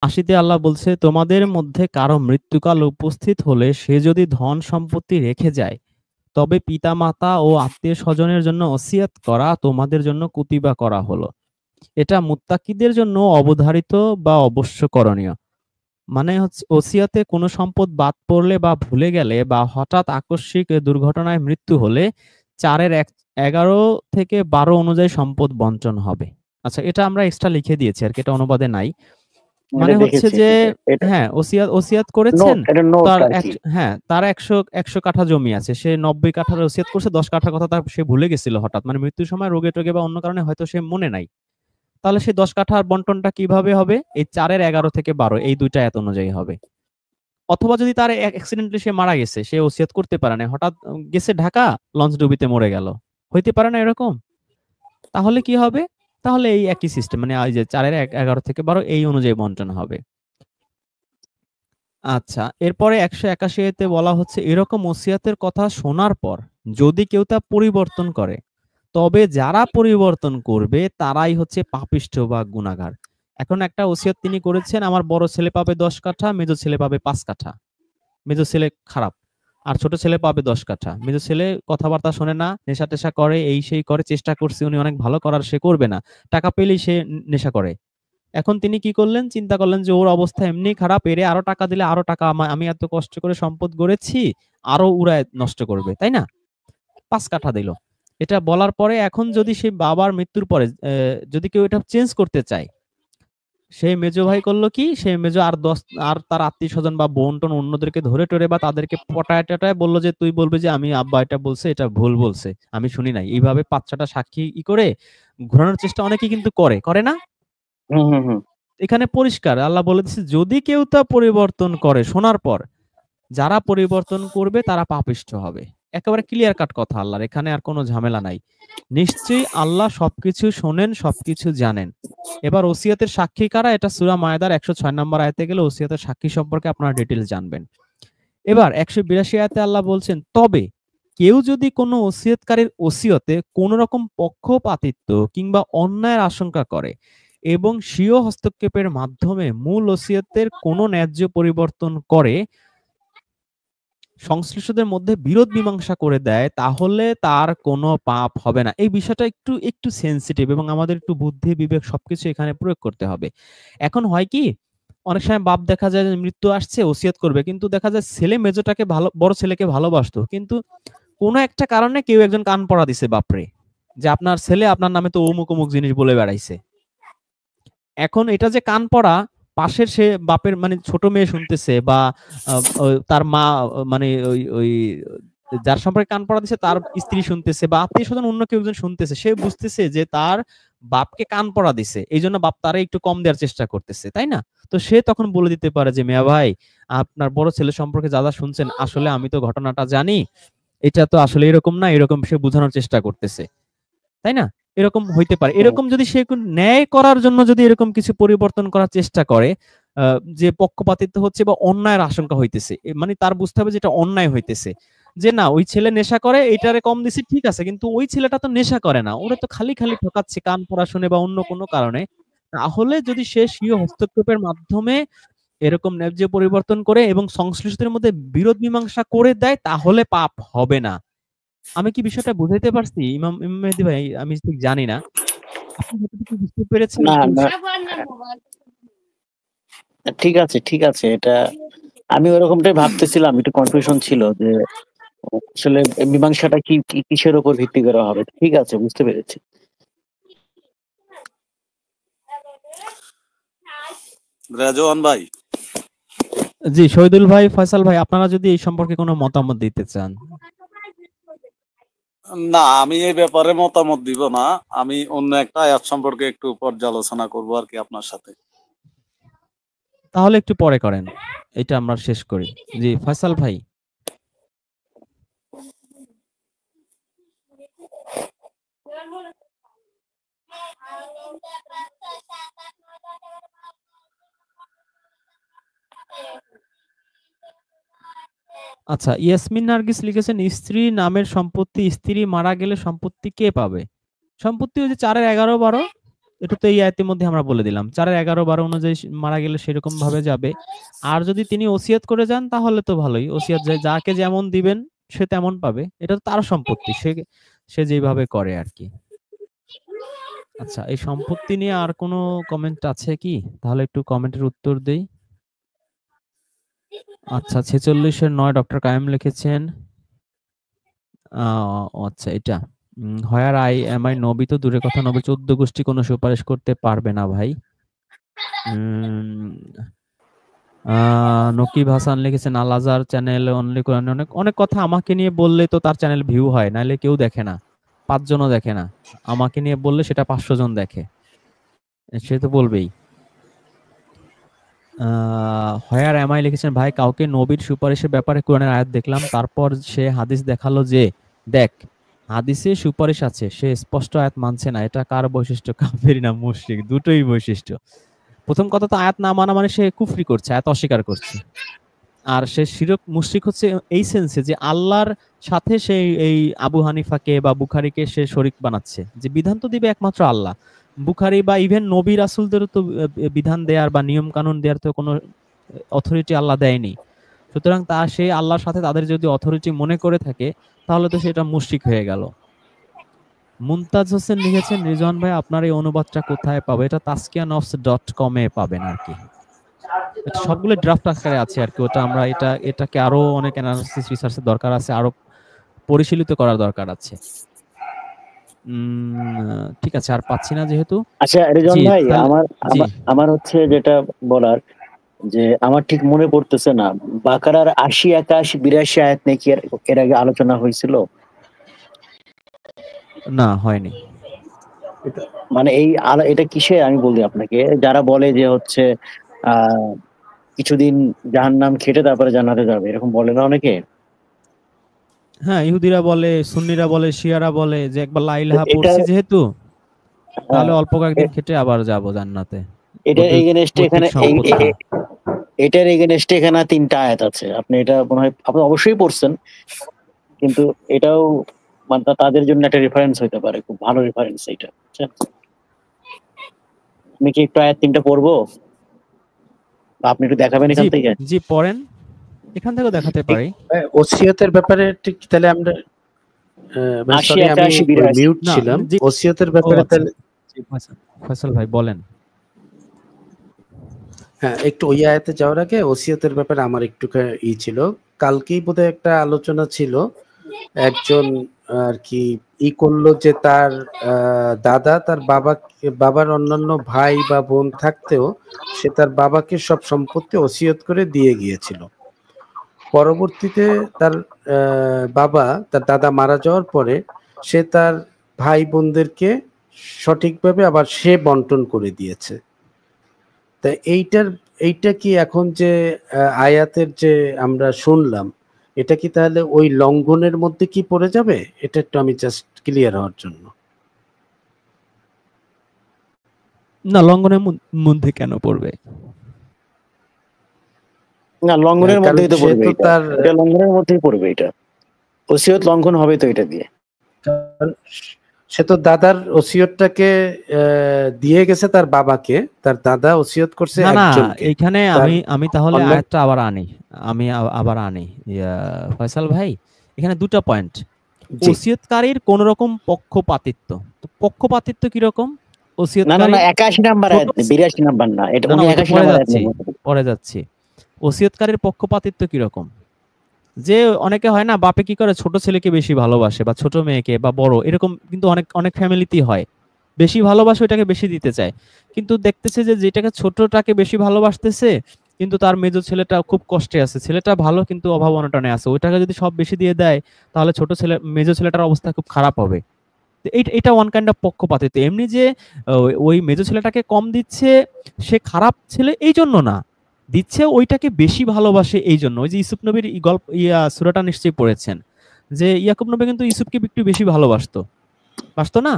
80তে আল্লাহ বলছে, তোমাদের মধ্যে কারো মৃত্যুকাল উপস্থিত হলে সে যদি ধন সম্পত্তি রেখে যায়, তবে পিতামাতা ও আত্মীয়-স্বজনের জন্য ওসিয়ত করা তোমাদের জন্য কুতিবা করা হলো। এটা মুত্তাকিদের জন্য অবধারিত বা অবশ্য করণীয়। মানে হচ্ছে ওসিয়তে কোনো সম্পদ বাদ পড়লে বা ভুলে গেলে বা হঠাৎ আকস্মিক দুর্ঘটনায় মৃত্যু হলে 11 থেকে 12 অনুযায়ী সম্পদ বন্টন হবে। আচ্ছা, এটা আমরা এক্সট্রা লিখে দিয়েছি আরকি, এটা অনুবাদে নাই। এটা মানে হচ্ছে দেখেছি, যে এটা হ্যাঁ, ওসিয়ত করেছেন। নোট, এটা নোট তার আর কি। হ্যাঁ, তার ১০০ কাঠা জমি আছে। সে ৯০ কাঠার ওসিয়ত করছে, ১০ কাঠার কথা সে ভুলে গেছিল হঠাৎ। মানে মৃত্যুর সময় রোগে-টোগে বা অন্য কারণে হয়তো সে মনে নাই। তাহলে সেই ১০ কাঠার বন্টনটা কিভাবে হবে? এই ৪ এর ১১ থেকে ১২ এই ২ টা আয়াত অনুযায়ী হবে। অথবা যদি তার অ্যাক্সিডেন্টালি সে মারা গেছে, সে ওসিয়ত করতে পারে নাই। হঠাৎ গেছে ঢাকা, লঞ্চ ডুবিতে মরে গেল। হইতে পারে না এরকম? তাহলে কি হবে? তাহলে এই একই সিস্টেম, মানে এই যে ৪ এর ১১ থেকে ১২ এই অনুযায়ী বন্টন হবে। আচ্ছা, এরপরে ১৮১ তে বলা হচ্ছে, এরকম ওসিয়াতের কথা শোনার পর যদি কেউ তা পরিবর্তন করে, তবে যারা পরিবর্তন করবে তারাই হচ্ছে পাপিষ্ঠ বা গুনাহগার। এখন একটা ওসিয়ত তিনি করেছেন, আমার বড় ছেলে পাবে ১০ কাঠা, মেজো ছেলে পাবে ৫ কাঠা। মেজো ছেলে খারাপ। আর ছোট ছেলে পাবে ১০ কাঠা। মেজো ছেলে কথাবার্তা শোনে না, নেশা-টেশা করে, এই সেই করে, চেষ্টা করছে উনি অনেক ভালো করার, সে করবে না। টাকা পেলেই সে নেশা করে। এখন তিনি কি করলেন? চিন্তা করলেন যে ওর অবস্থা এমনিই খারাপ, এরে আরো টাকা দিলে আরো টাকা, আমি এত কষ্ট করে সম্পদ গড়েছি, আরো উড়ায় নষ্ট করবে, তাই না? ৫ কাঠা দিল। এটা বলার পরে এখন যদি সেই বাবার মৃত্যুর পরে যদি কেউ এটা চেঞ্জ করতে চায়, সেই মেজো ভাই করলো কি? সেই মেজো আর তার আত্মীয়-স্বজন বা বোন-টোন অন্যদেরকে ধরে-টরে বা তাদেরকে পটায়-টটায় বলল যে, "তুই বলবি যে আমি আব্বা এটা বলছে, এটা ভুল বলছে। আমি শুনি নাই।" এইভাবে ৫-৬ টা সাক্ষী করে ঘোরানোর চেষ্টা অনেকেই কিন্তু করে। করে না? হুম, হুম, হুম। এখানে পরিষ্কার আল্লাহ বলে দিচ্ছে, যদি কেউ তা পরিবর্তন করে শোনার পর, যারা পরিবর্তন করবে তারা পাপিষ্ঠ হবে। একেবারে ক্লিয়ার কাট কথা আল্লাহর, এখানে আর কোনো ঝামেলা নাই। নিশ্চয়ই আল্লাহ সবকিছু শোনেন, সবকিছু জানেন। এবার ওসিয়তের সাক্ষী কারা? এটা সূরা মায়দার ১০৬ নম্বর আয়াতে গেলে ওসিয়তের সাক্ষী সম্পর্কে আপনারা ডিটেইলস জানবেন। এবার ১৮২ আয়াতে আল্লাহ বলছেন, তবে কেউ যদি কোনো ওসিয়তকারীর ওসিয়তে কোন রকম পক্ষপাতিত্ব কিংবা অন্যায়ের আশঙ্কা করে এবং স্বীয় হস্তক্ষেপের মাধ্যমে মূল ওসিয়তের কোনো ন্যায্য পরিবর্তন করে সংশ্লিষ্টদের মধ্যে বিরোধ মীমাংসা করে দেয়, তাহলে তার কোনো পাপ হবে না। এই বিষয়টা একটু সেনসিটিভ এবং আমাদের একটু বুদ্ধি বিবেক সবকিছু এখানে প্রয়োগ করতে হবে। এখন হয় কি? অনেক সময় বাপ দেখা যায় যে মৃত্যু আসছে, ওসিয়ত করবে। কিন্তু দেখা যায় ছেলে মেজোটাকে বড় ছেলেকে ভালোবাসতো। কিন্তু কোনো একটা কারণে কেউ একজন কান পড়া দিছে বাপরে। যে আপনার ছেলে আপনার নামে তো অমুক, অমুক জিনিস বলে বেড়াইছে। এখন এটা যে কান পড়া, পাশের সে বাপের মানে ছোট মেয়ে শুনতেছে বা আ ও তার মা, মানে ওই যার সম্পর্কে কান পড়া দিছে তার স্ত্রী শুনতেছে বা আত্মীয়স্বজন অন্য কেউ একজন শুনতেছে। সে বুঝতেছে যে তার বাপকে কান পড়া দিছে। এইজন্য বাপ তারে একটু কম দেওয়ার চেষ্টা করতেছে। তাই না? তো সে তখন বলে দিতে পারে যে, "মিয়া ভাই, আপনার বড় ছেলে সম্পর্কে যা শুনছেন, আসলে আমি তো ঘটনাটা জানি। এটা তো আসলে এরকম না।" এরকম সে বুঝানোর চেষ্টা করতেছে। তাই না? এরকম হইতে পারে। হুম। এরকম যদি সে ন্যায় করার জন্য যদি এরকম কিছু পরিবর্তন করার চেষ্টা করে, আ যে পক্ষপাতিত্ব হচ্ছে বা অন্যায়ের আশঙ্কা হইতেছে। মানে তার বুঝতে হবে যে এটা অন্যায় হইতেছে। যে না, ওই ছেলে নেশা করে, এইটারে কম দিছি ঠিক আছে। কিন্তু ওই ছেলেটা তো নেশা করে না। ওরে তো খালি ঠকাচ্ছে কান পড়া শুনে বা অন্য কোনো কারণে। তাহলে যদি সে স্বীয় হস্তক্ষেপের মাধ্যমে এরকম ন্যায্য পরিবর্তন করে এবং সংশ্লিষ্টদের মধ্যে বিরোধ মীমাংসা করে দেয়, তাহলে পাপ হবে না। আমি কি বিষয়টা বুঝাইতে পারছি? ইমাম মেহেদী ভাই, আমি ঠিক জানি না। আপনি যতটুকু বুঝতে পেরেছেন না, একটু না, ঠিক আছে, ঠিক আছে। এটা আমি ওরকমটাই ভাবতেছিলাম। একটু কনফিউশন ছিল যে আসলে মীমাংসাটা কিসের উপর ভিত্তি করে হবে। ঠিক আছে, বুঝতে পেরেছি। রাজওয়ান ভাই, জি, শহীদুল ভাই, ফয়সাল ভাই, আপনারা যদি এই সম্পর্কে কোনো মতামত দিতে চান। না আমি এই ব্যাপারে মতামত দিব না। আমি অন্য একটা আয়াত সম্পর্কে একটু পর্যালোচনা করব আর কি আপনার সাথে। তাহলে একটু পরে করেন। এটা আমরা শেষ করি। জি, ফয়সাল ভাই। আচ্ছা, ইয়াসমিন নার্গিস লিখেছেন, স্ত্রী নামের সম্পত্তি স্ত্রী মারা গেলে সম্পত্তি কে পাবে? সম্পত্তি ওই যে ৪ এর ১১-১২। এটা তো এই আয়াতের মধ্যে আমরা বলে দিলাম 4-11-12 অনুযায়ী মারা গেলে সেরকম ভাবে যাবে। আর যদি তিনি ওসিয়ত করে যান তাহলে তো ভালোই, ওসিয়ত যাকে যেমন দিবেন সে তেমন পাবে, এটা তো তার সম্পত্তি, সে সে যেভাবে করে আর কি। আচ্ছা, এই সম্পত্তি নিয়ে আর কোনো কমেন্ট আছে কি? তাহলে একটু কমেন্টের উত্তর দেই। আচ্ছা, 46-9 ডক্টর কায়েম লিখেছেন। আচ্ছা, এটা হোয়ার আই এম আই নবী তো দূরের কথা, নবীর 14 গোষ্ঠী কোনো সুপারিশ করতে পারবে না ভাই। নকিব হাসান লিখেছেন আল আজহার চ্যানেল অনলি কোরআন, অনেক অনেক কথা আমাকে নিয়ে বললে তো তার চ্যানেল ভিউ হয়, নাহলে কেউ দেখে না, 5 জনও দেখে না। আমাকে নিয়ে বললে সেটা 500 জন দেখে, সে তো বলবেই। হোয়ার এম আই লিখেছেন ভাই কাউকে নবীর সুপারিশের ব্যাপারে কোরআনের আয়াত দেখলাম, তারপর সে হাদিস দেখালো যে দেখ হাদিসে সুপারিশ আছে, সে স্পষ্ট আয়াত মানছে না, এটা কার বৈশিষ্ট্য? কাফেরি না মুশরিক, দুটোই বৈশিষ্ট্য। প্রথম কথা তো আয়াত না মানা মানে সে কুফরি করছে, আয়াত অস্বীকার করছে। আর সে শিরক মুশরিক হচ্ছে এই সেন্সে যে আল্লাহর সাথে সে এই আবু হানিফাকে বা বুখারীকে সে শরীক বানাচ্ছে, যে বিধান তো দিবে একমাত্র আল্লাহ। বুখারী বা ইভেন নবী রাসূলদেরও তো বিধান দেওয়ার বা নিয়ম কানুন দেওয়ার তো কোনো অথরিটি আল্লাহ দেয়নি। সুতরাং তা সে আল্লাহর সাথে তাদের যদি অথরিটি মনে করে থাকে তাহলে তো সেটা মুশরিক হয়ে গেল। মুমতাজ হোসেন লিখেছেন রিজওয়ান ভাই আপনার এই অনুবাদটা কোথায় পাবো? এটা taskiyanofs.com এ পাবেন আর কি। এটা সবগুলো ড্রাফট আকারে আছে আর কি। ওটা আমরা এটাকে আরো অনেক অ্যানালিসিস রিসার্চের দরকার আছে, আরো পরিশীলিত করার দরকার আছে। ঠিক আছে, আর পাচ্ছি না যেহেতু। আচ্ছা রিজন জি ভাই, তাহলে আমার জি আমার আমার হচ্ছে যেটা বলার, যে আমার ঠিক মনে পড়তেছে না বাকারার 80, 81, 82 আয়াত নাকি এর আগে আলোচনা হয়েছিল। না হয়নি। মানে এটা কিসে আমি বলি আপনাকে, যারা বলে যে হচ্ছে আহ কিছুদিন জাহান্নাম খেটে তারপরে জান্নাতে যাবে, এরকম বলে না অনেকে? হ্যাঁ, ইহুদিরা বলে, সুন্নিরা বলে, শিয়ারা বলে যে একবার লা তো ইলাহা এটা পড়ছি যেহেতু তাহলে আহ, অল্প কয়েকদিন খেটে আবার যাব জান্নাতে। এটার এগেনস্টে পৈতৃক এখানে সম্পত্তি। এটার এগেনস্টে এখানে 3টা আয়াত আছে। আপনি এটা মনে হয় আপনি অবশ্যই পড়ছেন, কিন্তু এটাও মানে তাদের জন্য একটা রেফারেন্স হইতে পারে, খুব ভালো রেফারেন্স এটা, বুঝছেন? আমি কি একটু আয়াত 3টা পড়বো, বা আপনি একটু দেখাবেন জি এখান থেকে? জি পড়েন, এখান থেকেও দেখাতে পারি। ওসিয়তের ব্যাপারে ঠিক তাহলে আমরা 80, সরি আমি 81, ওই 82। মিউট না ছিলাম। জি, ওসিয়তের ও ব্যাপারে আচ্ছা, তাহলে জি ফয়সাল ভাই বলেন। হ্যাঁ, একটু ওই আয়াতে যাওয়ার আগে ওসিয়তের ব্যাপারে আমার একটু ছিল। কালকেই বোধহয় একটা আলোচনা ছিল, একজন আর কি করলো যে তার দাদা তার বাবার অন্যান্য ভাই বা বোন থাকতেও সে তার বাবাকে সব সম্পত্তি ওসিয়ত করে দিয়ে গিয়েছিল। পরবর্তীতে তার তার দাদা মারা যাওয়ার পরে সে তার ভাই বোনদেরকে সঠিকভাবে আবার সে বন্টন করে দিয়েছে। তা এইটা কি এখন যে আয়াতের যে আমরা শুনলাম, এটা কি তাহলে ওই লঙ্ঘনের মধ্যে কি পড়ে যাবে? এটা একটু আমি জাস্ট ক্লিয়ার হওয়ার জন্য। না, লঙ্ঘনের মধ্যে কেন পড়বে? না, লঙ্ঘনের কারণ মধ্যেই তো সে পড়বে তো এটা। তার এটা লঙ্ঘনের মধ্যেই পড়বে এটা। ওসিয়ত লঙ্ঘন হবে তো এটা দিয়ে। কারণ সে তো দাদার ওসিয়তটাকে দিয়ে গেছে তার বাবাকে, তার দাদা ওসিয়ত করছে না না, একজনকে। এইখানে তার আমি তাহলে অন্য আয়াতটা আবার আনি। আমি আবার আনি। ফয়সাল ভাই, এখানে দুটা পয়েন্ট। জি ওসিয়তকারীর কোন রকম পক্ষপাতিত্ব, তো পক্ষপাতিত্ব কিরকম? না না না, ওসিয়তকারীর 81 নাম্বার ছোট, আয়াত, 82 নাম্বার না, এটা না না উনি ওইটা 81 পরে নাম্বার আয়াত যাচ্ছি, নেবেন। পরে যাচ্ছি। ওসিয়তকারীর পক্ষপাতিত্ব কিরকম? যে অনেকে হয় না, বাপে কি করে ছোট ছেলেকে বেশি ভালোবাসে বা ছোট মেয়েকে বা বড়, এরকম কিন্তু অনেক অনেক ফ্যামিলিতেই হয়। বেশি ভালোবাসে, ওইটাকে বেশি দিতে চায়, কিন্তু দেখতেছে যে যেটাকে ছোটটাকে বেশি ভালোবাসতেছে কিন্তু তার মেজো ছেলেটা খুব কষ্টে আছে, ছেলেটা ভালো কিন্তু অভাব অনটনে আছে, ওইটাকে যদি সব বেশি দিয়ে দেয় তাহলে ছোট ছেলে মেজো ছেলেটার অবস্থা খুব খারাপ হবে। তো এটা ওয়ান কাইন্ড অফ পক্ষপাতিত্ব। এমনি যে ওই মেজো ছেলেটাকে কম দিচ্ছে সে খারাপ ছেলে এই জন্য না, দিচ্ছে ওইটাকে বেশি ভালোবাসে এই জন্য। ওই যে ইউসুফ নবীর গল্প সূরাটা নিশ্চয়ই পড়েছেন, যে ইয়াকুব নবী কিন্তু ইউসুফকে একটু বেশি ভালোবাসতো, বাসতো না?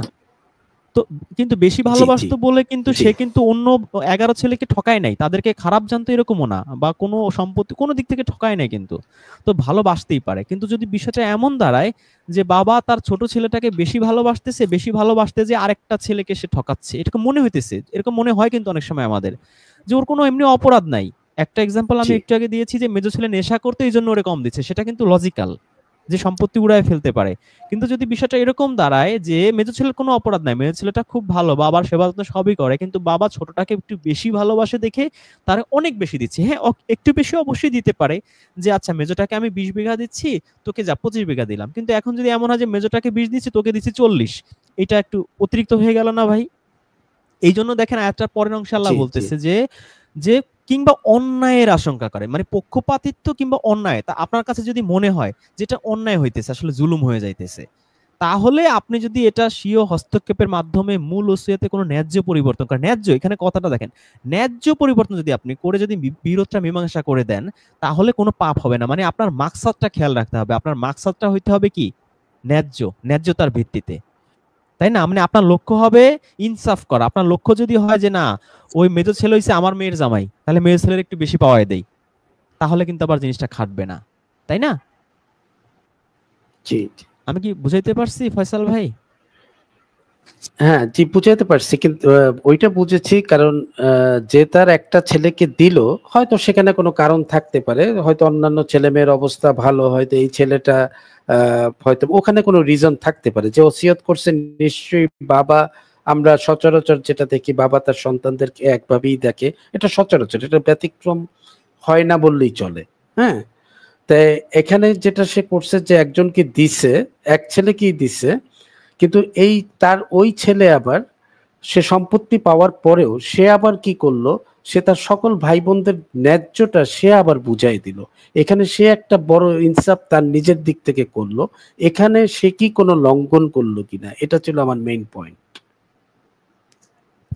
তো কিন্তু বেশি জি জি ভালোবাসতো বলে কিন্তু জি সে কিন্তু অন্য 11 ছেলেকে ঠকায় নাই, তাদেরকে খারাপ জানতো এরকমও না, বা কোনো সম্পত্তি কোনো দিক থেকে ঠকায় নাই কিন্তু। তো ভালোবাসতেই পারে, কিন্তু যদি বিষয়টা এমন দাঁড়ায় যে বাবা তার ছোট ছেলেটাকে বেশি ভালোবাসতেছে, বেশি ভালোবাসতে যে আরেকটা ছেলেকে সে ঠকাচ্ছে, এরকম মনে হইতেছে, এরকম মনে হয় কিন্তু অনেক সময় আমাদের, যে ওর কোনো এমনি অপরাধ নাই। একটা এক্সাম্পল আমি জি একটু আগে দিয়েছি যে মেজো ছেলে নেশা করতে এই জন্য ওরে কম দিচ্ছে, সেটা কিন্তু লজিক্যাল, যে সম্পত্তি উড়ায় ফেলতে পারে। কিন্তু যদি বিষয়টা এরকম দাঁড়ায় যে মেজো ছেলের কোনো অপরাধ নাই, মেজো ছেলেটা খুব ভালো, বাবার সেবা যত্ন সবই করে, কিন্তু বাবা ছোটটাকে একটু বেশি ভালোবাসে দেখে তার অনেক বেশি দিচ্ছে। হ্যাঁ, একটু বেশি অবশ্যই দিতে পারে, যে আচ্ছা মেজোটাকে আমি 20 বিঘা দিচ্ছি, তোকে যা 25 বিঘা দিলাম। কিন্তু এখন যদি এমন হয় যে মেজোটাকে 20 দিচ্ছি, তোকে দিচ্ছি 40, এটা একটু অতিরিক্ত হয়ে গেল না ভাই? এই জন্য দেখেন আয়াতটার পরের অংশে আল্লাহ জি জি বলতেছে যে যে কিংবা অন্যায়ের আশঙ্কা করে, মানে পক্ষপাতিত্ব কিংবা অন্যায়, তা আপনার কাছে যদি মনে হয় যেটা অন্যায় হইতেছে, আসলে জুলুম হয়ে যাইতেছে, তাহলে আপনি যদি এটা স্বীয় হস্তক্ষেপের মাধ্যমে মূল ওসিয়তে কোনো ন্যায্য পরিবর্তন করেন, ন্যায্য এখানে কথাটা দেখেন, ন্যায্য পরিবর্তন যদি আপনি করে যদি বিরোধটা মীমাংসা করে দেন, তাহলে কোনো পাপ হবে না। মানে আপনার মাকসাদটা খেয়াল রাখতে হবে, আপনার মাকসাদটা হইতে হবে কি, ন্যায্য, ন্যায্যতার ভিত্তিতে, তাই না? মানে আপনার লক্ষ্য হবে ইনসাফ করা। আপনার লক্ষ্য যদি হয় যে না, ওই মেজো ছেলে হইছে আমার মেয়ের জামাই, তাহলে মেজো ছেলের একটু বেশি পাওয়ায় দেই, তাহলে কিন্তু আবার জিনিসটা খাটবে না, তাই না? জি আমি কি বুঝাইতে পারছি ফয়সাল ভাই? হ্যাঁ জি বুঝাতে পারছি, কিন্তু ওইটা বুঝেছি, কারণ যে তার একটা ছেলেকে দিল, হয়তো সেখানে কোনো কারণ থাকতে পারে, হয়তো অন্যান্য ছেলে মেয়ের অবস্থা ভালো, হয়তো এই ছেলেটা হয়তো ওখানে কোনো রিজন থাকতে পারে, যে ওসিয়ত করছে নিশ্চয়ই বাবা, আমরা সচরাচর যেটা দেখি বাবা তার সন্তানদেরকে একভাবেই দেখে, এটা সচরাচর, এটা ব্যতিক্রম হয় না বললেই চলে। হ্যাঁ, তাই এখানে যেটা সে করছে যে একজনকে দিছে, এক ছেলেকেই দিছে, কিন্তু এই তার ওই ছেলে আবার সে সম্পত্তি পাওয়ার পরেও সে আবার কি করলো, সে তার সকল ভাই বোনদের ন্যায্যটা সে আবার বুঝাই দিল। এখানে সে একটা বড় ইনসাফ তার নিজের দিক থেকে করলো। এখানে সে কি কোনো লঙ্ঘন করলো কিনা, এটা ছিল আমার মেইন পয়েন্ট।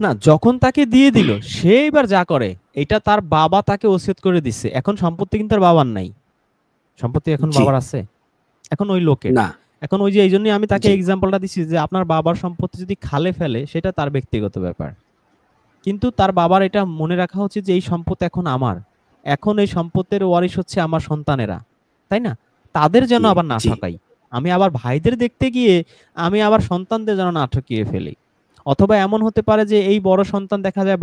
না, যখন তাকে দিয়ে দিল, সে এবার যা করে, এটা তার বাবা তাকে ওসিয়ত করে দিচ্ছে, এখন সম্পত্তি কিন্তু তার বাবার নাই, সম্পত্তি এখন জি, বাবার আছে, এখন ওই লোকের। না, এখন ওই যে এই জন্যই আমি তাকে জি এক্সাম্পলটা দিচ্ছি যে আপনার বাবার সম্পত্তি যদি খালে ফেলে, সেটা তার ব্যক্তিগত ব্যাপার, কিন্তু তার বাবার এটা মনে রাখা উচিত যে এই সম্পদ এখন আমার, এখন এই সম্পত্তির ওয়ারিশ হচ্ছে আমার সন্তানেরা, তাই না? তাদের যেন জি আবার না জি ঠকাই, আমি আবার ভাইদের দেখতে গিয়ে আমি আবার সন্তানদের যেন না ঠকিয়ে ফেলি। অথবা এমন হতে পারে যে এই বড় সন্তান দেখা যায়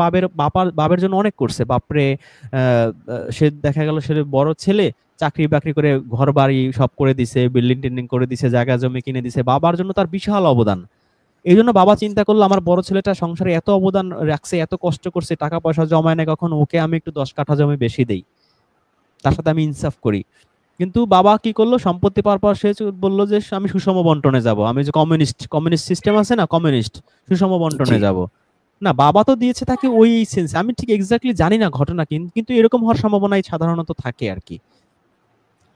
বাবের জন্য অনেক করছে, বাপরে, সে দেখা গেল সে বড় ছেলে, চাকরি বাকরি করে ঘর বাড়ি সব করে দিছে, বিল্ডিং টিল্ডিং করে দিছে, জায়গা জমি কিনে দিছে, বাবার জন্য তার বিশাল অবদান। এই জন্য বাবা চিন্তা করলো আমার বড় ছেলেটা সংসারে এত অবদান রাখছে, এত কষ্ট করছে, টাকা পয়সা জমায় না কখন, ওকে আমি একটু 10 কাঠা জমি বেশি দেই, তার সাথে আমি ইনসাফ করি। কিন্তু বাবা কি করলো, সম্পত্তি পাওয়ার পর সে বললো যে আমি সুষম বন্টনে যাব, আমি যে কমিউনিস্ট সিস্টেম আছে না, কমিউনিস্ট, সুষম জি বন্টনে যাব। না, বাবা তো দিয়েছে তাকে ওই সেন্স, আমি ঠিক এক্স্যাক্টলি জানি না ঘটনা কিন্তু এরকম হওয়ার সম্ভাবনাই সাধারণত থাকে আর কি।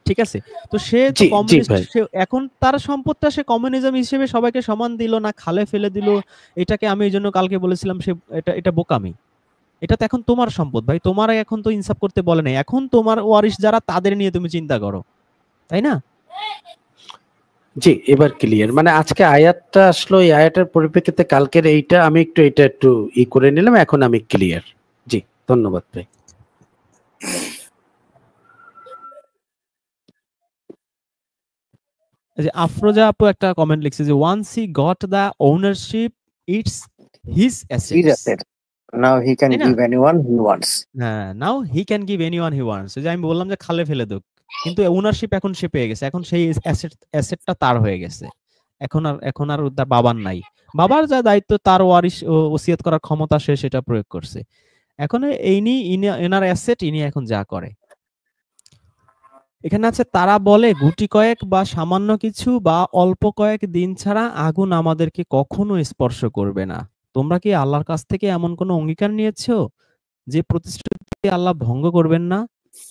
ঠিক আছে? তো সে তো জি জি কমিউনিস্ট, ভাই, সে এখন তার সম্পদটা সে কমিউনিজম হিসেবে সবাইকে সমান দিল না, খালে ফেলে দিল। এটাকে আমি এই জন্য কালকে বলেছিলাম সে এটা এটা বোকামি। এটা তো এখন তোমার সম্পদ ভাই, তোমার এখন তো ইনসাফ করতে বলে নাই, এখন তোমার ওয়ারিশ যারা তাদের নিয়ে তুমি চিন্তা করো, তাই না? জি এবার ক্লিয়ার। মানে আজকে আয়াতটা আসলো, এই আয়াতের পরিপ্রেক্ষিতে কালকের এইটা আমি এটা একটু করে নিলাম, এখন আমি ক্লিয়ার। জি ধন্যবাদ ভাই। এই যে আফরোজা আপু একটা কমেন্ট লিখছে যে once he got the ownership, it's his He's assets, asset. Now he can তাই না? give anyone he wants. হ্যাঁ, now he can give anyone he wants, যে আমি বললাম যে খালে ফেলে দাও, কিন্তু ওনারশিপ এখন সে পেয়ে গেছে, এখন সেই অ্যাসেটটা তার হয়ে গেছে, এখন আর তার বাবার নাই, বাবার যা দায়িত্ব তার ওয়ারিশ ওসিয়ত করার ক্ষমতা সে সেটা প্রয়োগ করছে, এখন এনার অ্যাসেট, ইনি এখন যা করে। এখানে আছে তারা বলে গুটি কয়েক বা সামান্য কিছু বা অল্প কয়েক দিন ছাড়া আগুন আমাদেরকে কখনো স্পর্শ করবে না। তোমরা কি আল্লাহর কাছ থেকে এমন কোনো অঙ্গীকার নিয়েছো যে প্রতিশ্রুতি আল্লাহ ভঙ্গ করবেন না?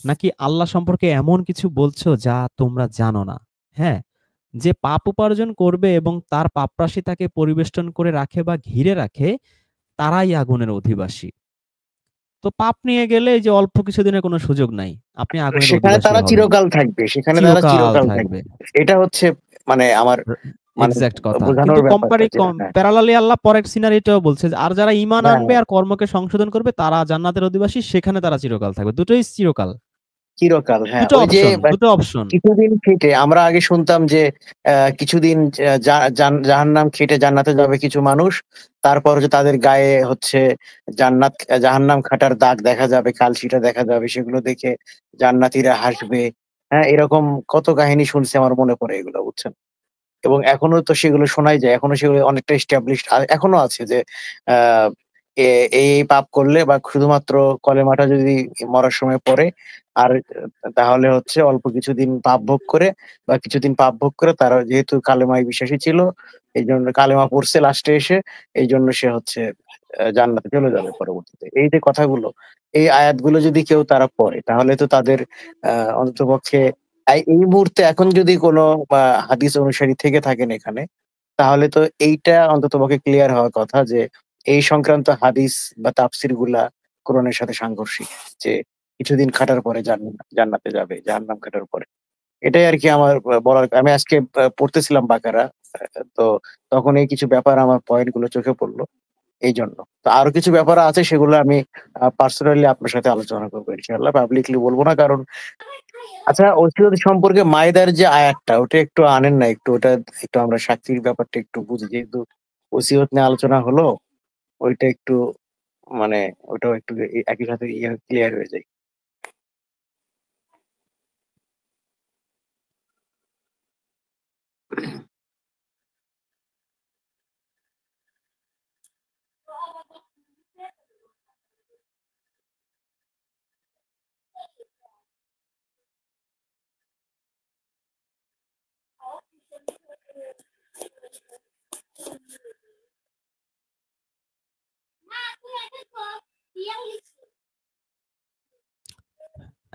নাকি আল্লাহ সম্পর্কে এমন কিছু বলছো যা তোমরা জানো না? হ্যাঁ, যে পাপ উপার্জন করবে এবং তার পাপরাশি তাকে পরিবেষ্টন করে রাখে বা ঘিরে রাখে, তারাই আগুনের অধিবাসী। তো পাপ নিয়ে গেলে এই যে অল্প কিছুদিনের কোনো সুযোগ নাই, আপনি আগুনের সেখানে অধিবাসী তারা হবেন, চিরকাল থাকবে, সেখানে তারা চিরকাল চিরকাল থাকবে। থাকবে। এটা হচ্ছে মানে আমার মানে এক্সাক্ট কথা। বোঝানোর কিন্তু ব্যাপারটা যেটা, হ্যাঁ প্যারালালি আল্লাহ পরের সিনারিটাও বলছে যে, আর যারা ঈমান হ্যাঁ আনবে আর কর্মকে সংশোধন করবে তারা জান্নাতের অধিবাসী, সেখানে তারা চিরকাল থাকবে। দুটোই চিরকাল। চিরকাল, হ্যাঁ দুটো ওই যে অপশন, দুটো অপশন। কিছুদিন খেটে আমরা আগে শুনতাম যে কিছুদিন জাহান্নাম খেটে জান্নাতে যাবে কিছু মানুষ, তারপর হচ্ছে তাদের গায়ে হচ্ছে জান্নাত জাহান্নাম খাটার দাগ দেখা যাবে, কালশিটা দেখা যাবে, সেগুলো দেখে জান্নাতীরা হাসবে। হ্যাঁ, এরকম কত কাহিনী শুনছি, আমার মনে পড়ে এগুলো, বুঝছেন? এবং এখনো তো সেগুলো শোনাই যায়, এখনো সেগুলো অনেকটা এস্টাবলিশড এখনো আছে যে আহ এই পাপ করলে বা শুধুমাত্র কলেমাটা যদি মরার সময় পড়ে, আর তাহলে হচ্ছে অল্প কিছুদিন পাপ ভোগ করে বা কিছুদিন পাপ ভোগ করে, তারা যেহেতু কালেমায় বিশ্বাসী ছিল, এই জন্য কালেমা পড়ছে লাস্টে এসে, এই জন্য সে হচ্ছে জান্নাতে চলে যাবে পরবর্তীতে। এই যে কথাগুলো, এই আয়াতগুলো যদি কেউ তারা পড়ে, তাহলে তো তাদের অন্ততপক্ষে এই মুহূর্তে এখন যদি কোনো হাদিস অনুসারী থেকে থাকেন এখানে, তাহলে তো এইটা অন্ততপক্ষে ক্লিয়ার হওয়ার কথা যে এই সংক্রান্ত হাদিস বা তাফসির গুলা কোরআনের সাথে সাংঘর্ষিক। যে কিছুদিন খাটার পরে জান্নাতে যাবে, জাহান্নাম খাটার পরে। এটাই আরকি আমার বলার। আমি আজকে পড়তেছিলাম বাকারা। তো তখন এই কিছু ব্যাপার আমার পয়েন্ট গুলো চোখে পড়ল। এইজন্য। তো আরো কিছু ব্যাপার আছে, সেগুলো আমি পার্সোনালি আপনার সাথে আলোচনা করব ইনশাআল্লাহ। পাবলিকলি বলব না, কারণ আচ্ছা, ওসিয়ত সম্পর্কে মাইদার যে আয়াতটা ওটা একটু আনেন না, একটু ওটা একটু আমরা সাক্ষীর ব্যাপারটা একটু বুঝি, যেহেতু ওসিয়ত নিয়ে আলোচনা হলো, ওইটা একটু মানে ওটাও একটু একই সাথে ক্লিয়ার হয়ে যায়।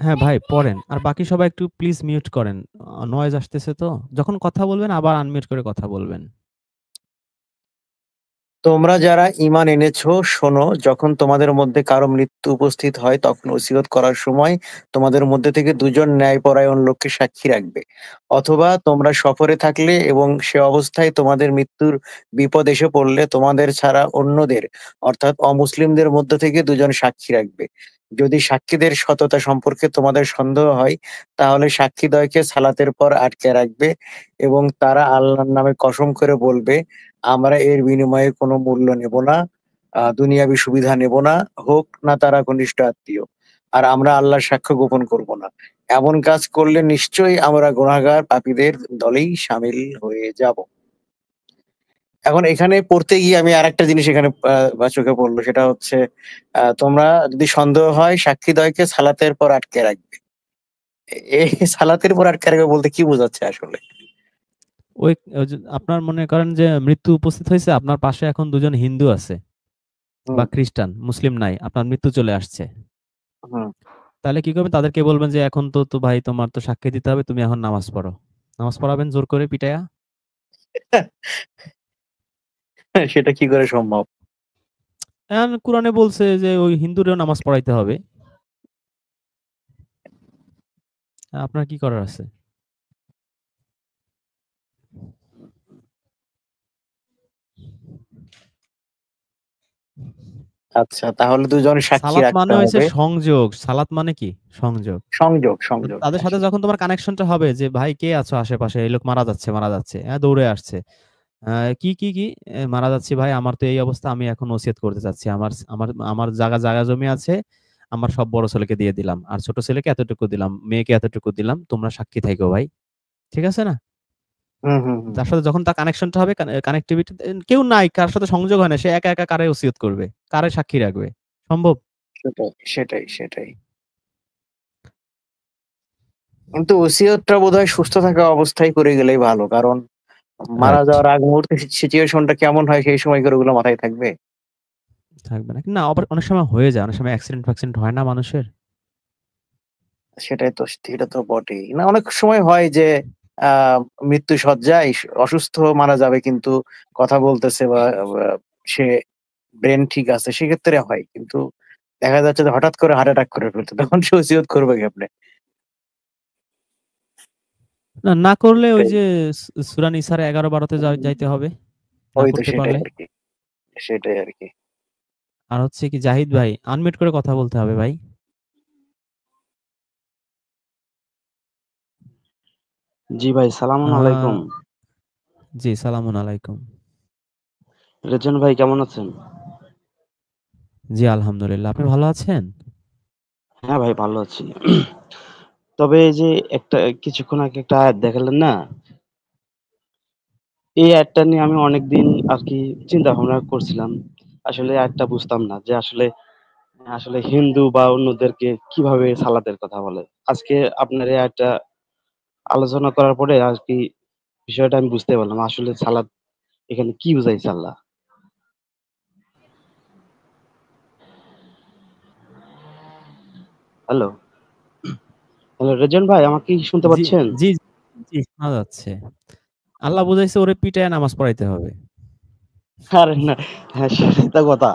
হ্যাঁ ভাই পড়েন। আর বাকি সবাই একটু প্লিজ মিউট করেন। নয়েজ আসতেছে তো। যখন কথা বলবেন আবার আনমিউট করে কথা বলবেন। তোমরা যারা ঈমান এনেছো, শোনো, যখন তোমাদের মধ্যে কারো মৃত্যু উপস্থিত হয়, তখন ওসিয়ত করার সময় তোমাদের মধ্যে থেকে ২ জন ন্যায়পরায়ণ লোককে সাক্ষী রাখবে। অথবা তোমরা সফরে থাকলে এবং সে অবস্থায় তোমাদের মৃত্যুর বিপদ এসে পড়লে তোমাদের ছাড়া অন্যদের, অর্থাৎ অমুসলিমদের মধ্য থেকে ২ জন সাক্ষী রাখবে। যদি সাক্ষীদের সততা সম্পর্কে তোমাদের সন্দেহ হয়, তাহলে সাক্ষীদ্বয়কে সালাতের পর আটকে রাখবে এবং তারা আল্লাহর নামে কসম করে বলবে, আমরা এর বিনিময়ে কোনো মূল্য নেব না, দুনিয়াবি সুবিধা নেব না, হোক না তারা ঘনিষ্ঠ আত্মীয়। আর আমরা আল্লাহর সাক্ষ্য গোপন করব না। এমন কাজ করলে নিশ্চয়ই আমরা গুনাহগার পাপীদের দলেই শামিল হয়ে যাব। এখন এখানে পড়তে গিয়ে আমি আরেকটা জিনিস এখানে চোখে পড়ল, সেটা হচ্ছে তোমরা যদি সন্দেহ হয় সাক্ষীদ্বয়কে সালাতের পর আটকে রাখবে। এই সালাতের পর আটকে রাখবে বলতে কি বোঝাচ্ছে আসলে? ওই যে আপনার মনে করেন যে মৃত্যু উপস্থিত হয়েছে, আপনার পাশে এখন ২ জন হিন্দু আছে হুম, বা খ্রিস্টান, মুসলিম নাই। আপনার মৃত্যু চলে আসছে। হুম। তাহলে কি করবেন? তাদেরকে বলবেন যে এখন তো ভাই তোমার তো সাক্ষী দিতে হবে, তুমি এখন নামাজ পড়ো। নামাজ পড়াবেন জোর করে পিটাইয়া? সেটা কি করে সম্ভব? এখন কোরআনে বলছে যে ওই হিন্দুরেও নামাজ পড়াইতে হবে। আপনার কি করার আছে? আচ্ছা, তাহলে ২ জন সাক্ষী সালাত রাখতে মানে হইছে হবে। সংযোগ। সালাত মানে কি? সংযোগ। সংযোগ, সংযোগ। তাদের হ্যাঁ, সাথে যখন তোমার কানেকশনটা হবে যে ভাই কে আছো আশেপাশে? এই লোক মারা যাচ্ছে, মারা যাচ্ছে। দৌড়ে আসছে। কি? মারা যাচ্ছি ভাই, আমার তো এই অবস্থা, আমি এখন ওসিয়ত করতে চাচ্ছি। আমার জায়গা জমি আছে। আমার সব বড় ছেলেকে দিয়ে দিলাম। আর ছোট ছেলেকে এতটুকু দিলাম, মেয়েকে এতটুকু দিলাম। তোমরা সাক্ষী থাইকো ভাই। ঠিক আছে না? হুম, হুম, হুম। যার সাথে যখন তার কানেকশনটা হবে, কানেক্টিভিটি কেউ নাই, কার সাথে সংযোগ হয় না। সে একা কারে ওসিয়ত করবে? কারে সাক্ষী রাখবে? সম্ভব? সেটাই। কিন্তু ওসিয়তটা বোধহয় সুস্থ থাকা অবস্থায় করে গেলেই ভালো। কারণ মারা রাইট। যাওয়ার আগ মুহূর্তে সিচুয়েশনটা কেমন হয় সেই সময় করে ওগুলো মাথায় থাকবে? থাকবে না। না, আবার অনেক সময় হয়ে যায়। অনেক সময় অ্যাক্সিডেন্ট হয় না মানুষের? সেটাই তো, সেটা তো বটেই। না, অনেক সময় হয় যে আ মৃত্যুশয্যায় অসুস্থ মারা যাবে, কিন্তু কথা বলতেছে বা সে ব্রেইন ঠিক আছে, সেক্ষেত্রে হয়। কিন্তু দেখা যাচ্ছে যে হঠাৎ করে হার্ট অ্যাটাক করে ফেলছে। তখন সে ওসিয়ত করবে কেমনে? না করলে ওই যে সূরা নিসার 11-12 যাইতে হবে। না ওই তো করতে সেটাই পারলে। আর কি, সেটাই আর কি। আর হচ্ছে কি জাহিদ ভাই আনমিউট করে কথা বলতে হবে ভাই। জি ভাই, সালামুন আলাইকুম। জি সালামুন আলাইকুম। রেজন ভাই কেমন আছেন? জি আলহামদুলিল্লাহ। আপনি ভালো আছেন? হ্যাঁ ভাই, ভালো আছি। তবে এই যে একটা কিছুক্ষণ আগে একটা আয়াত দেখালেন না, এই আয়াতটা নিয়ে আমি অনেকদিন আর কি চিন্তা ভাবনা করছিলাম। আসলে আয়াতটা বুঝতাম না যে আসলে আসলে হিন্দু বা অন্যদেরকে কিভাবে সালাতের কথা বলে। আজকে আপনার এই আয়াতটা আলোচনা করার পরে আর কি বিষয়টা আমি বুঝতে পারলাম আসলে সালাত এখানে কি বুঝাইছে আল্লাহ। হ্যালো, হ্যালো রেজন ভাই, আমাকে কি শুনতে জি, পাচ্ছেন? জি, জি শোনা যাচ্ছে। আল্লাহ বুঝাইছে ওরে পিটায় নামাজ পড়াইতে হবে। আরে না, হ্যাঁ সেটাই তো কথা।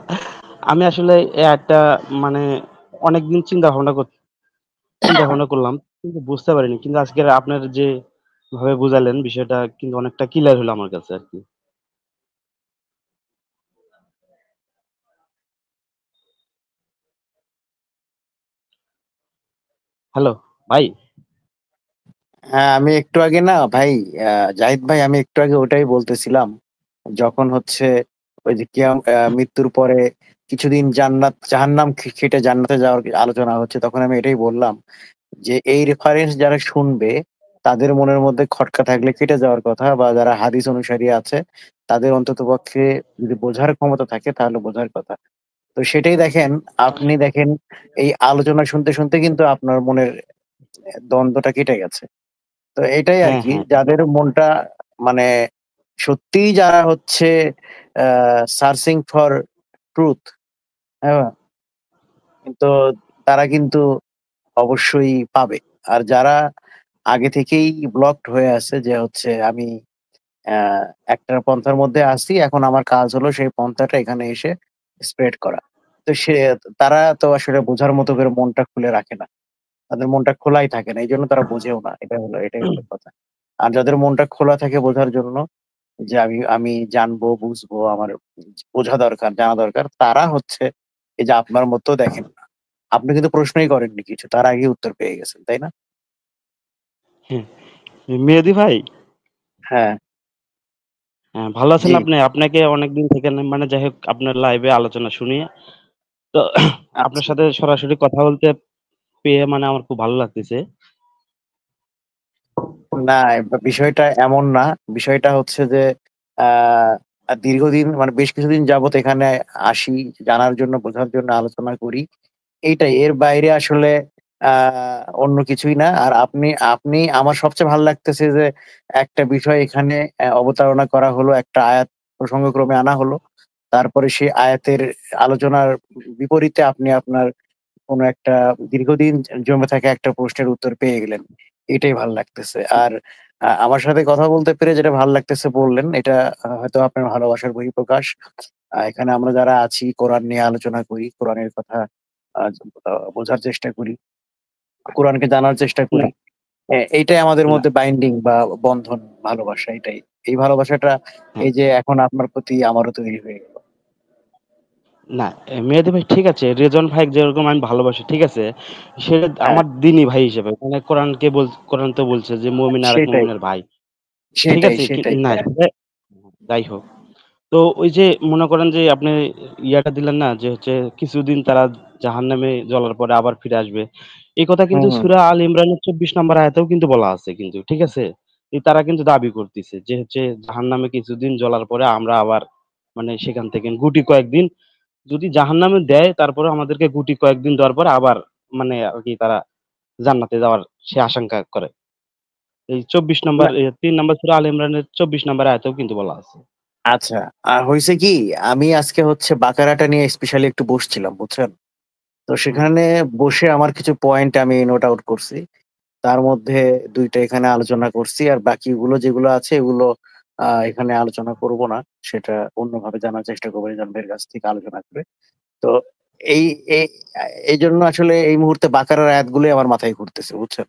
আমি আসলে এই আয়াতটা মানে অনেকদিন চিন্তা ভাবনা করলাম কিন্তু বুঝতে পারিনি। কিন্তু আজকের আপনার যে ভাবে বুঝালেন বিষয়টা কিন্তু অনেকটা ক্লিয়ার হলো আমার কাছে আরকি। হ্যালো ভাই। হ্যাঁ, আমি একটু আগে না ভাই, জাহিদ ভাই, আমি একটু আগে ওটাই বলতেছিলাম। যখন হচ্ছে ওই যে মৃত্যুর পরে কিছুদিন জান্নাত জাহান্নাম খেটে জান্নাতে যাওয়ার আলোচনা হচ্ছে, তখন আমি এটাই বললাম যে এই রেফারেন্স যারা শুনবে তাদের মনের মধ্যে খটকা থাকলে কেটে যাওয়ার কথা, বা যারা হাদিস অনুসারী আছে তাদের অন্ততপক্ষে যদি বোঝার ক্ষমতা থাকে তাহলে বোঝার কথা। তো সেটাই দেখেন, আপনি দেখেন এই আলোচনা শুনতে, শুনতে কিন্তু আপনার মনের দ্বন্দ্বটা কেটে গেছে। তো এটাই হ্যাঁ, আরকি, হ্যাঁ। যাদের মনটা মানে সত্যিই যারা হচ্ছে সার্চিং ফর ট্রুথ, হ্যাঁ? তো তারা কিন্তু অবশ্যই পাবে। আর যারা আগে থেকেই ব্লকড হয়ে আছে যে হচ্ছে আমি অ্যা একটা পন্থার মধ্যে আছি, এখন আমার কাজ হলো সেই পন্থাটা এখানে এসে স্প্রেড করা। তো তারা তো আসলে বোঝার মতো করে মনটা খুলে রাখে না। তাদের মনটা খোলাই থাকে না। এইজন্য তারা বোঝেও না। এটাই হলো কথা। আর যাদের মনটা খোলা থাকে বোঝার জন্য, যে আমি আমি জানবো, বুঝবো, আমার বোঝা দরকার, জানা দরকার, তারা হচ্ছে এই যে আপনার মতো দেখেন না। আপনি কিন্তু প্রশ্নই করেননি কিছু। তার আগেই উত্তর পেয়ে গেছেন, তাই না? হ্যাঁ, মেহেদী ভাই, হ্যাঁ, হ্যাঁ, ভালো আছেন জি। আপনি? আপনাকে অনেকদিন থেকে মানে যাই হোক আপনার লাইভে আলোচনা শুনি। তো আপনার আচ্ছা। সাথে সরাসরি কথা বলতে পেয়ে মানে আমার খুব ভালো লাগতেছে। না, বিষয়টা এমন না। বিষয়টা হচ্ছে যে দীর্ঘদিন মানে বেশ কিছুদিন যাবৎ এখানে আসি, জানার জন্য, বোঝার জন্য, আলোচনা করি। এইটাই। এর বাইরে আসলে আ অন্য কিছুই না। আর আপনি আপনি আমার সবচেয়ে ভাল লাগতেছে যে একটা বিষয় এখানে অবতারণা করা হলো, একটা আয়াত প্রসঙ্গক্রমে আনা হলো। তারপরে সেই আয়াতের আলোচনার বিপরীতে আপনি আপনার কোন একটা দীর্ঘদিন জমে থাকা একটা প্রশ্নের উত্তর পেয়ে গেলেন। এটাই ভাল লাগতেছে। আর আমার সাথে কথা বলতে পেরে যেটা ভাল লাগতেছে বললেন, এটা হয়তো আপনার ভালোবাসার বহিঃপ্রকাশ। এখানে আমরা যারা আছি কোরআন নিয়ে আলোচনা করি, কোরআনের কথা আ বোঝার চেষ্টা করি, কোরআনকে জানার চেষ্টা না, করি। এইটাই আমাদের না, মধ্যে বাইন্ডিং বা বন্ধন, ভালোবাসা এটাই। এই ভালোবাসাটা হ্যাঁ, এই যে এখন আপনার প্রতি আমারও তৈরি হয়ে গেল। না, মেহেদী ভাই ঠিক আছে। রেজন ভাই যেরকম আমি ভালোবাসি, ঠিক আছে? সেটা হ্যাঁ, আমার দ্বীনি ভাই হিসেবে। মানে কোরআন তো বলছে যে মুমিন আরেক সেটাই, মুমিনের ভাই। ঠিক সেটাই, আছে? সেটাই। না, হ্যাঁ। যাই হোক। তো ওই যে মনে করেন যে আপনি ইয়াটা দিলেন না যে হচ্ছে কিছুদিন তারা জাহান্নামে জ্বলার পরে আবার ফিরে আসবে। এই কথা হুম, কিন্তু হুম। সূরা আল ইমরানের ২৪ নম্বর আয়াতেও কিন্তু বলা আছে কিন্তু। ঠিক আছে? তারা কিন্তু দাবি করতিছে যে হচ্ছে জাহান্নামে কিছুদিন জ্বলার পরে আমরা আবার মানে সেখান থেকে গুটি কয়েকদিন যদি জাহান্নামে দেয় তারপরেও আমাদেরকে গুটি কয়েকদিন দেওয়ার পরে আবার মানে আরকি তারা জান্নাতে যাওয়ার সে আশঙ্কা করে। এই ২৪ না, নম্বর ৩ নম্বর সূরা আল ইমরানের ২৪ নম্বর আয়াতেও কিন্তু বলা আছে। আচ্ছা। হইছে কি, আমি আজকে হচ্ছে বাকারাটা নিয়ে স্পেশালি একটু বসছিলাম, বুঝছেন? তো হুম, সেখানে বসে আমার কিছু পয়েন্ট আমি নোট আউট করছি। তার মধ্যে ২ টা এখানে আলোচনা করছি। আর বাকিগুলো যেগুলো আছে এগুলো এখানে আলোচনা করব না। সেটা অন্যভাবে জানার চেষ্টা করব রিজান ভাইয়ের কাছ থেকে আলোচনা করে। তো এই এই এইজন্য আসলে এই মুহূর্তে বাকারার আয়াতগুলোই আমার মাথায় ঘুরতেছে, বুঝছেন?